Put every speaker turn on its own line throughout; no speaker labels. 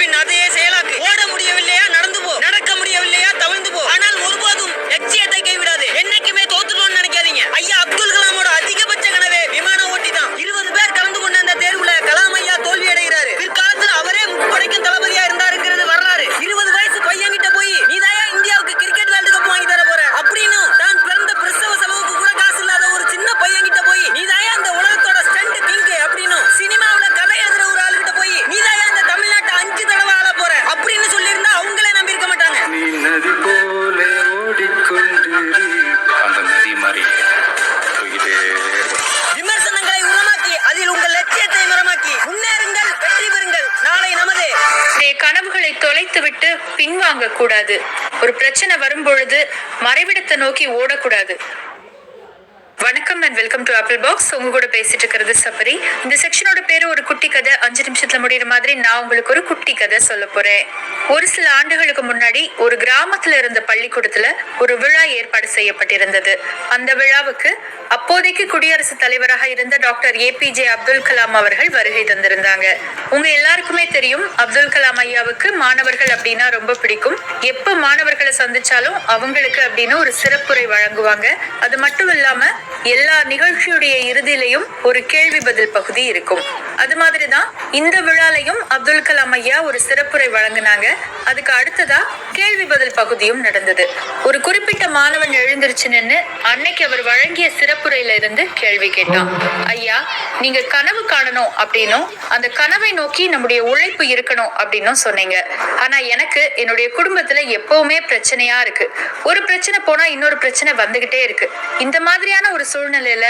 பின் அதையே செயலாக்கு. ஓட முடியவில்லையா நடந்து போ, நடக்க முடியவில்லையா தவிழ்ந்து போ. ஆனால் ஒருபோதும் லட்சியத்தை கைவிடாது. என்னைக்குமே தோத்துட்டோம்னு நினைக்காதீங்க. ஐயா அப்துல் கலாமோட அதிகபட்ச கனவே விமான ஓட்டி தான். 20 பேர் கலந்து கொண்ட அந்த தேர்வுல கலாம் ஐயா தோல்வி அடைகிறாரு. பிற்காலத்துல அவரே முப்படைக்கும் தளபதியா இருந்தாருங்கிறது வரலாறு. 20 வயசு பையன் கிட்ட போய் நீதாயா இந்தியாவுக்கு கிரிக்கெட் வேர்ல்டு கப் வாங்கி தர போற அப்படின்னு தான் பிறந்த பிரசவ செலவுக்கு கூட காசு இல்லாத ஒரு சின்ன பையன் கிட்ட போய் நீதாயா இந்த உலகத்தோட ஸ்டண்ட் கிங் அப்படின்னு சினிமாவுல கதை எழுதுற ஒரு ஆளுகிட்ட போய் நீதாயா இந்த தமிழ்நாட்டை 5 தடவை ஆள போற அப்படின்னு சொல்லியிருந்தா அவங்களே நம்பி இருக்க மாட்டாங்க.
நீ நதி போல ஓடிக்கொண்டிரு, அந்த நதி மாதிரி
விமர்சனங்களை உரமாக்கி அதில் உங்கள் லட்சியத்தை மரமாக்கி முன்னேறுங்கள், வெற்றி பெறுங்கள். நாளை நமதே.
கனவுகளை தொலைத்து விட்டு பின்வாங்க கூடாது. ஒரு பிரச்சனை வரும்பொழுது மறைவிடத்தை நோக்கி ஓடக்கூடாது. வணக்கம் and welcome to apple box. உங்க கூட பேசிட்டு இருக்கிறது சபரி. இந்த செக்ஷனோட பேரு ஒரு குட்டி கதை. 5 நிமிஷத்துல முடிகிற மாதிரி நான் உங்களுக்கு ஒரு குட்டி கதை சொல்ல போறேன். ஒரு சில ஆண்டுகளுக்கு முன்னாடி ஒரு கிராமத்துல இருந்த பள்ளிக்கூடத்துல ஒரு விழா ஏற்பாடு செய்யப்பட்டிருந்தது. அந்த விழாவுக்கு அப்போதைக்கு குடியரசுத் தலைவராக இருந்த டாக்டர் APJ அப்துல் கலாம் அவர்கள் வருகை தந்திருந்தாங்க. உங்க எல்லாருக்குமே தெரியும், அப்துல் கலாம் ஐயாவுக்கு மாணவர்கள் அப்படின்னா ரொம்ப பிடிக்கும். எப்ப மாணவர்களை சந்திச்சாலும் அவங்களுக்கு அப்படின்னு ஒரு சிறப்புரை வழங்குவாங்க. அது மட்டும் இல்லாம எல்லா நிகழ்ச்சியுடைய இறுதியிலையும் ஒரு கேள்வி பதில் பகுதி இருக்கும். அது மாதிரிதான் இந்த விழாலையும் அப்துல் கலாம் ஐயா ஒரு சிறப்புரை வழங்கினாங்க. அதுக்கு அடுத்ததா கேள்வி பதில் பகுதியும் நடந்தது. ஒரு குறிப்பிட்ட மாணவன் எழுந்திருச்சு நின்று அன்னைக்கு அவர் வழங்கிய சிறப்புரையில இருந்து கேள்வி கேட்டான். ஐயா, நீங்க கனவு காணணும் அப்படின்னும் அந்த கனவை நோக்கி நம்முடைய உழைப்பு இருக்கணும் அப்படின்னும் சொன்னீங்க. ஆனா எனக்கு என்னுடைய குடும்பத்துல எப்பவுமே பிரச்சனையா இருக்கு. ஒரு பிரச்சனை போனா இன்னொரு பிரச்சனை வந்துகிட்டே இருக்கு. இந்த மாதிரியான ஒரு சூழ்நிலையில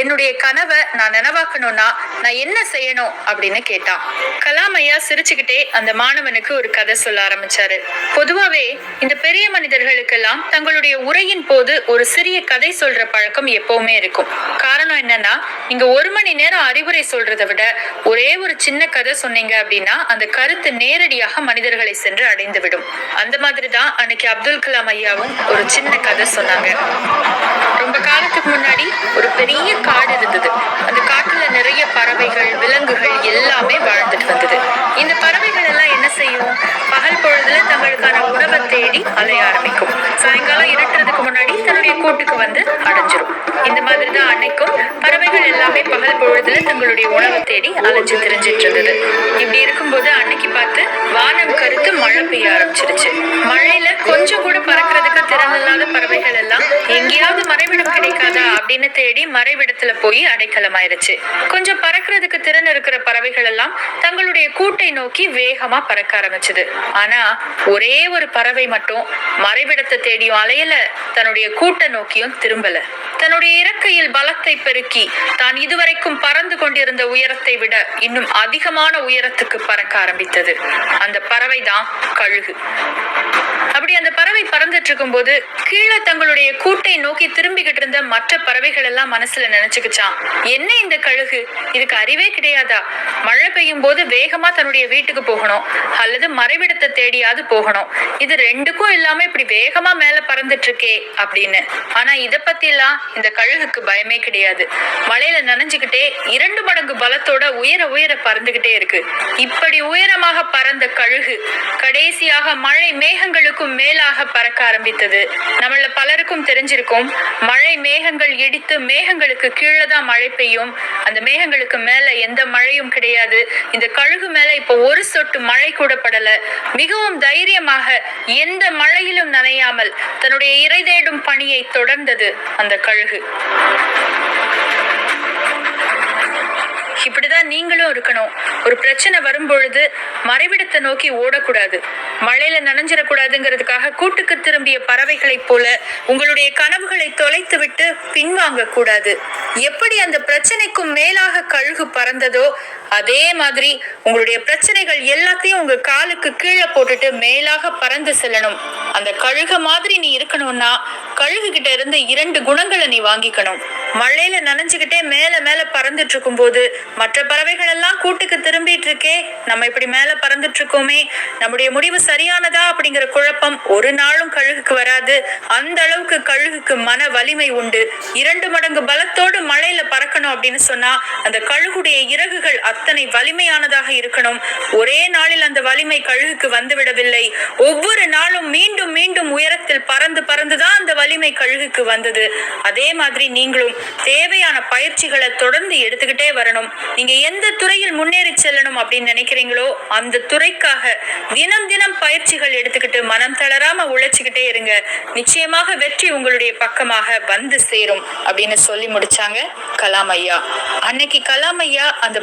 என்னுடைய கனவை நான் நினைவாக்கணும்னா நான் என்ன செய்யணும் அப்படின்னு கேட்டான். கலாம் ஐயா சிரிச்சுக்கிட்டே அந்த மாணவனுக்கு ஒரு கதை சொல்ல ஆரம்பிச்சாரு. பொதுவாவே இந்த பெரிய மனிதர்களுக்கெல்லாம் தங்களுடைய உரையின் போது ஒரு சிறிய கதை சொல்ற பழக்கம் எப்பவுமே இருக்கும். காரணம் என்னன்னா, நீங்க 1 மணி நேரம் அறிவுரை சொல்றதை விட ஒரே ஒரு சின்ன கதை சொன்னீங்க அப்படின்னா அந்த கருத்து நேரடியாக மனிதர்களை சென்று அடைந்து விடும். அந்த மாதிரிதான் அன்னைக்கு அப்துல் கலாம் ஐயாவும் ஒரு சின்ன கதை சொன்னாங்க. ரொம்ப காலத்துக்கு முன்னாடி ஒரு பெரிய காடு இருந்தது. அந்த காட்டுல நிறைய பறவைகள், விலங்குகள் எல்லாமே வாழ்ந்துட்டு வந்தது. இந்த பறவைகள் எல்லாம் என்ன செய்யும்? பகல் பொழுதுல தங்களுக்கான உணவை தேடி அலைய ஆரம்பிக்கும். சாயங்காலம் இருட்டுறதுக்கு முன்னாடி தன்னுடைய கூட்டுக்கு வந்து அடைஞ்சிரும். இந்த மாதிரிதான் அன்னைக்கும் பறவைகள் எல்லாமே பகல் பொழுதுல தங்களுடைய உணவை தேடி அலைஞ்சு திரிஞ்சிட்டு இருந்தது. இப்படி இருக்கும்போது அன்னைக்கு பார்த்து வானம் கருத்து மழை பெய்ய ஆரம்பிச்சிருச்சு. மழையில கொஞ்சம் கூட பறக்கிறதுக்கு திறன் இல்லாத பறவைகள் எல்லாம் எங்கேயாவது மறைவிடம் கிடைக்காதா அப்படின்னு தேடி மறைவிடத்துல போய் அடைக்கலமாயிருச்சு. கொஞ்சம் பறக்கிறதுக்கு திறன் இருக்கிற பறவைகள் எல்லாம் தங்களுடைய கூட்டை நோக்கி வேகமா பறக்க ஆரம்பிச்சது. ஆனா ஒரே ஒரு பறவை மட்டும் மறைவிடத்தை தேடியும் அலையல, தன்னுடைய கூட்டை நோக்கியும் திரும்பல. தன்னுடைய இறக்கையில் பலத்தை பெருக்கி தான் இதுவரைக்கும் பறந்து கொண்டிருந்த உயரத்தை விட இன்னும் அதிகமான உயரத்துக்கு பறக்க ஆரம்பித்தது. அந்த பறவை தான் கழுகு. அப்படி அந்த பறவை பறந்துட்டு இருக்கும் போது கீழே தங்களுடைய கூட்டை நோக்கி திரும்பிக்கிட்டு இருந்த மற்ற பறவைகள் எல்லாம் மனசுல நினைச்சுக்கிச்சான், என்ன இந்த கழுகு, இதுக்கு அறிவே கிடையாதா? மழை பெய்யும் போது வேகமா தன்னுடைய வீட்டுக்கு போகணும் அல்லது மறைவிடத்தை தேடியாவது போகணும். இது ரெண்டுக்கும் இல்லாம இப்படி வேகமா மேல பறந்துட்டு இருக்கே அப்படின்னு. ஆனா இத பத்தி எல்லாம் இந்த கழுகுக்கு பயமே கிடையாது. மழையில நனைஞ்சுக்கிட்டே 2 மடங்கு பலத்தோட உயர உயர பறந்துகிட்டே இருக்கு. இப்படி உயரமாக பறந்த கழுகு கடைசியாக மழை மேகங்களுக்கும் மேலாக பறக்க ஆரம்பித்தது. நம்மள பலருக்கும் தெரிஞ்சிருக்கும், மழை மேகங்கள் இடித்து மேகங்களுக்கு கீழே தான் மழை பெய்யும். அந்த மேகங்களுக்கு மேல எந்த மழையும் கிடையாது. இந்த கழுகு மேல இப்ப ஒரு சொட்டு மழை கூட படல. மிகவும் தைரியமாக எந்த மழையிலும் நனையாமல் தன்னுடைய இறை தேடும் பணியை தொடர்ந்தது அந்த கழுகு. இப்படிதான் நீங்களும் இருக்கணும். ஒரு பிரச்சனை வரும்பொழுது மறைவிடத்தை நோக்கி ஓடக்கூடாது. மழையில நனைஞ்சிடக்கூடாதுங்கிறதுக்காக கூட்டுக்கு திரும்பிய பறவைகளை போல உங்களுடைய கனவுகளை தொலைத்து விட்டு பின்வாங்க கூடாது. எப்படி அந்த பிரச்சனைக்கும் மேலாக கழுகு பறந்ததோ அதே மாதிரி உங்களுடைய பிரச்சனைகள் எல்லாத்தையும் உங்க காலுக்கு கீழே போட்டுட்டு மேலாக பறந்து செல்லணும். அந்த கழுகு மாதிரி நீ இருக்கணும்னா கழுகு கிட்ட இருந்து 2 குணங்களை நீ வாங்கிக்கணும். மழையில நனைஞ்சுக்கிட்டே மேல மேல பறந்துட்டு இருக்கும் போது மற்ற பறவைகள் எல்லாம் கூட்டுக்கு திரும்பிட்டு இருக்கே, நம்ம இப்படி மேல பறந்துட்டு இருக்கோமே, நம்முடைய முடிவு சரியானதா அப்படிங்கிற குழப்பம் ஒரு நாளும் கழுகுக்கு வராது. அந்த அளவுக்கு கழுகுக்கு மன வலிமை உண்டு. 2 மடங்கு பலத்தோடு மழையில பறக்கணும் அப்படின்னு சொன்னா அந்த கழுகுடைய இறகுகள் அத்தனை வலிமையானதாக இருக்கணும். ஒரே நாளில் அந்த வலிமை கழுகுக்கு வந்து விடவில்லை. ஒவ்வொரு நாளும் மீண்டும் மீண்டும் உயரத்தில் பறந்து பறந்துதான் அந்த வலிமை கழுகுக்கு வந்தது. அதே மாதிரி நீங்களும் தேவையான பயிற்சிகளை தொடர்ந்து எடுத்துக்கிட்டே வரணும். நீங்க எந்த துறையில் முன்னேறி செல்லணும் அப்படின்னு நினைக்கிறீங்களோ அந்த துறைக்காக தினம் தினம் பயிற்சிகள் எடுத்துக்கிட்டு மனம் தளராம உழைச்சுக்கிட்டே இருங்க. நிச்சயமாக வெற்றி உங்களுடைய பக்கமாக வந்து சேரும் அப்படின்னு சொல்லி முடிச்சாங்க கலாம் ஐயா. அன்னைக்கு கலாம் ஐயா அந்த